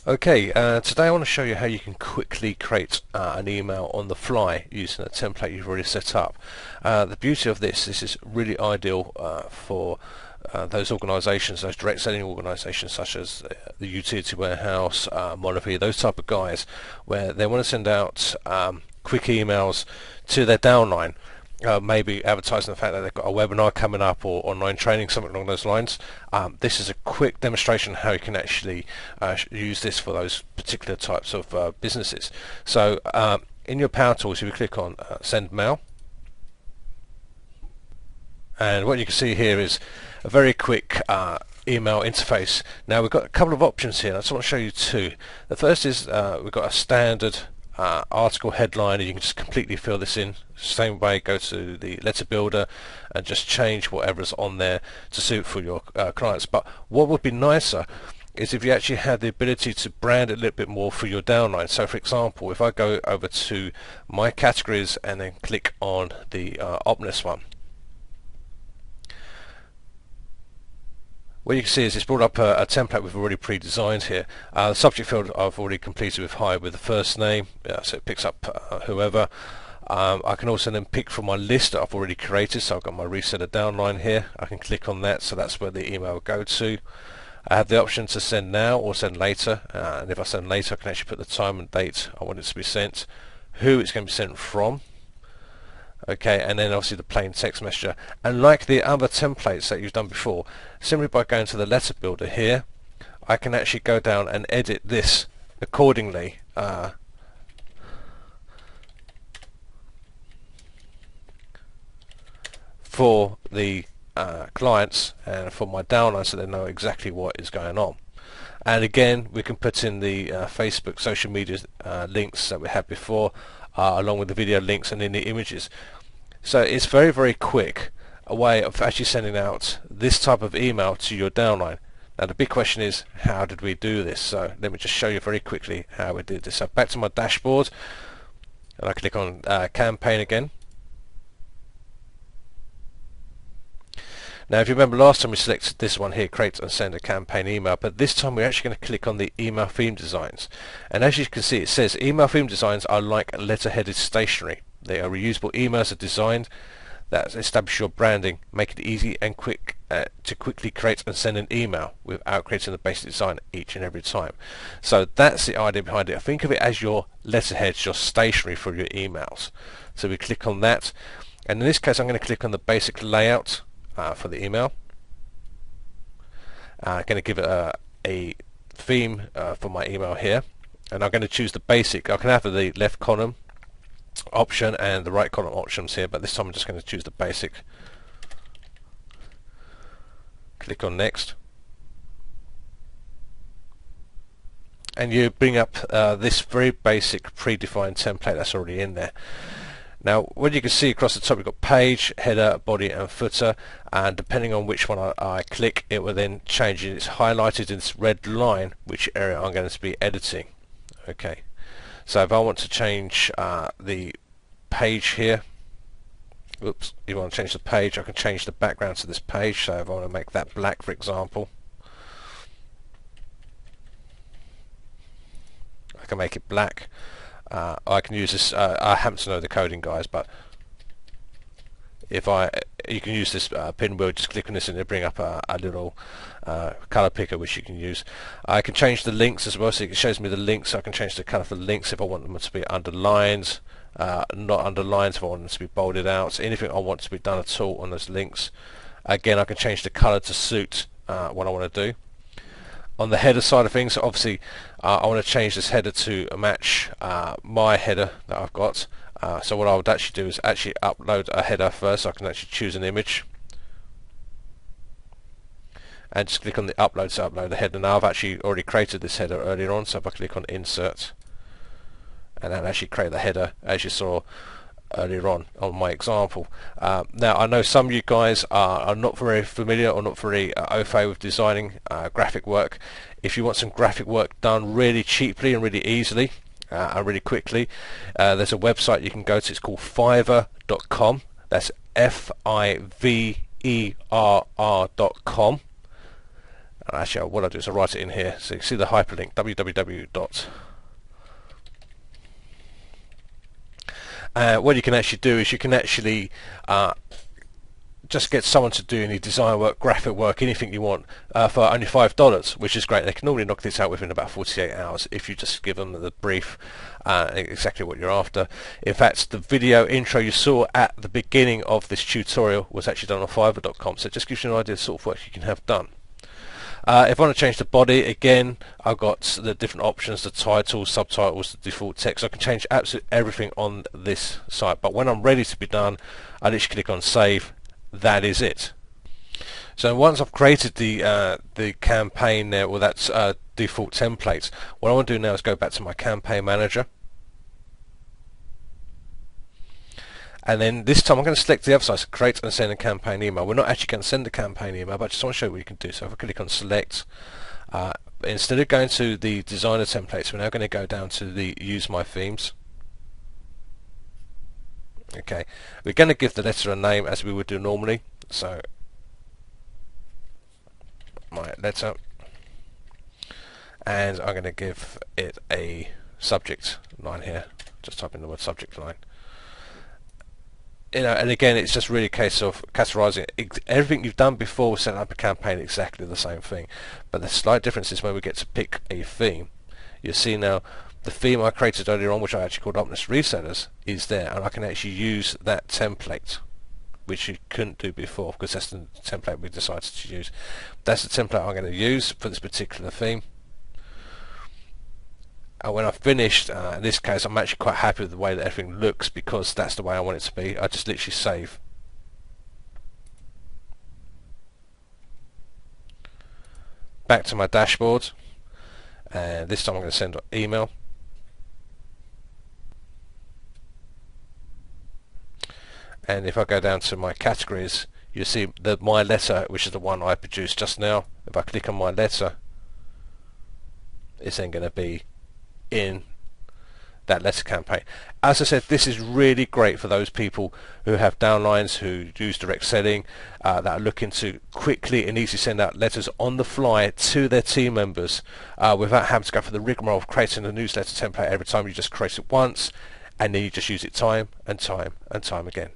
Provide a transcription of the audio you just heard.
Okay, today I want to show you how you can quickly create an email on the fly using a template you've already set up. The beauty of this is really ideal for those organisations, those direct selling organisations such as the utility warehouse, Monopoly, those type of guys, where they want to send out quick emails to their downline. Maybe advertising the fact that they've got a webinar coming up or online training, something along those lines. This is a quick demonstration how you can actually use this for those particular types of businesses. So in your Power Tools, if you click on Send Mail, and what you can see here is a very quick email interface. Now we've got a couple of options here. I just want to show you two. The first is we've got a standard article headline, and you can just completely fill this in. Same way, go to the letter builder and just change whatever's on there to suit for your clients. But what would be nicer is if you actually had the ability to brand it a little bit more for your downline. So for example, if I go over to my categories and then click on the Opness one, what you can see is it's brought up a template we've already pre-designed here. The subject field I've already completed with hi with the first name, so it picks up whoever. I can also then pick from my list that I've already created, so I've got my reseller downline here. I can click on that, so that's where the email will go to. I have the option to send now or send later, and if I send later I can actually put the time and date I want it to be sent, who it's going to be sent from. Okay, and then obviously the plain text messenger. And like the other templates that you've done before, simply by going to the letter builder here, I can actually go down and edit this accordingly for the clients and for my downline, so they know exactly what is going on. And again, we can put in the Facebook social media links that we had before, along with the video links and in the images. So it's very, very quick a way of actually sending out this type of email to your downline. Now the big question is, how did we do this? So let me just show you very quickly how we did this. So back to my dashboard, and I click on campaign again. Now if you remember last time we selected this one here, create and send a campaign email, but this time we're actually going to click on the email theme designs. And as you can see, it says email theme designs are like letter-headed stationery. They are reusable emails that are designed that establish your branding, make it easy and quick to quickly create and send an email without creating the basic design each and every time. So that's the idea behind it. Think of it as your letterheads, your stationery for your emails. So we click on that, and in this case I'm going to click on the basic layout for the email. I'm going to give it a theme for my email here, and I'm going to choose the basic. I can have the left column option and the right column options here, but this time I'm just going to choose the basic. Click on next, and you bring up this very basic predefined template that's already in there. Now what you can see across the top, you've got page, header, body and footer, and depending on which one I click, it will then change it. It's highlighted in this red line which area I'm going to be editing. Okay, so if I want to change the page here, oops, if I want to change the page, I can change the background to this page. So if I want to make that black, for example, I can make it black. I can use this, I happen to know the coding, guys, but if you can use this pin wheel, just click on this and it'll bring up a little color picker which you can use. I can change the links as well, so it shows me the links. So I can change the color for the links if I want them to be underlined, not underlined if I want them to be bolded out. So anything I want to be done at all on those links. Again, I can change the color to suit what I want to do. On the header side of things, obviously I want to change this header to match my header that I've got. So what I would actually do is actually upload a header first. So I can actually choose an image and just click on the upload to upload the header. Now I've actually already created this header earlier on, so if I click on insert, and then actually create the header as you saw earlier on my example. Now I know some of you guys are not very familiar or not very au fait with designing graphic work. If you want some graphic work done really cheaply and really easily and really quickly, there's a website you can go to. It's called Fiverr.com. That's Fiverr.com. Actually, what I'll do is I'll write it in here. So you can see the hyperlink, www. What you can actually do is you can actually just get someone to do any design work, graphic work, anything you want for only $5, which is great. They can normally knock this out within about 48 hours if you just give them the brief, exactly what you're after. In fact, the video intro you saw at the beginning of this tutorial was actually done on Fiverr.com, so it just gives you an idea of the sort of work you can have done. If I want to change the body, again, I've got the different options, the titles, subtitles, the default text. I can change absolutely everything on this site, but when I'm ready to be done, I literally click on save. That is it. So once I've created the campaign there, well, that's default templates, what I want to do now is go back to my campaign manager, and then this time I'm going to select the other side, so create and send a campaign email. We're not actually going to send a campaign email, but I just want to show you what you can do. So if I click on select, instead of going to the designer templates, we're now going to go down to the use my themes. Okay, we're going to give the letter a name as we would do normally, so my letter, and I'm going to give it a subject line here. Just type in the word subject line. You know, and again, it's just really a case of categorizing everything you've done before, setting up a campaign, exactly the same thing. But the slight difference is when we get to pick a theme. You see now, the theme I created earlier on, which I actually called Optimist Resellers, is there, and I can actually use that template, which you couldn't do before, because that's the template we decided to use. That's the template I'm going to use for this particular theme. And when I've finished, in this case, I'm actually quite happy with the way that everything looks, because that's the way I want it to be. I just literally save. Back to my dashboard, and this time I'm going to send an email. And if I go down to my categories, you see that my letter, which is the one I produced just now, if I click on my letter, it's then going to be in that letter campaign. As I said, this is really great for those people who have downlines, who use direct selling, that are looking to quickly and easily send out letters on the fly to their team members without having to go for the rigmarole of creating a newsletter template every time. You just create it once, and then you just use it time and time and time again.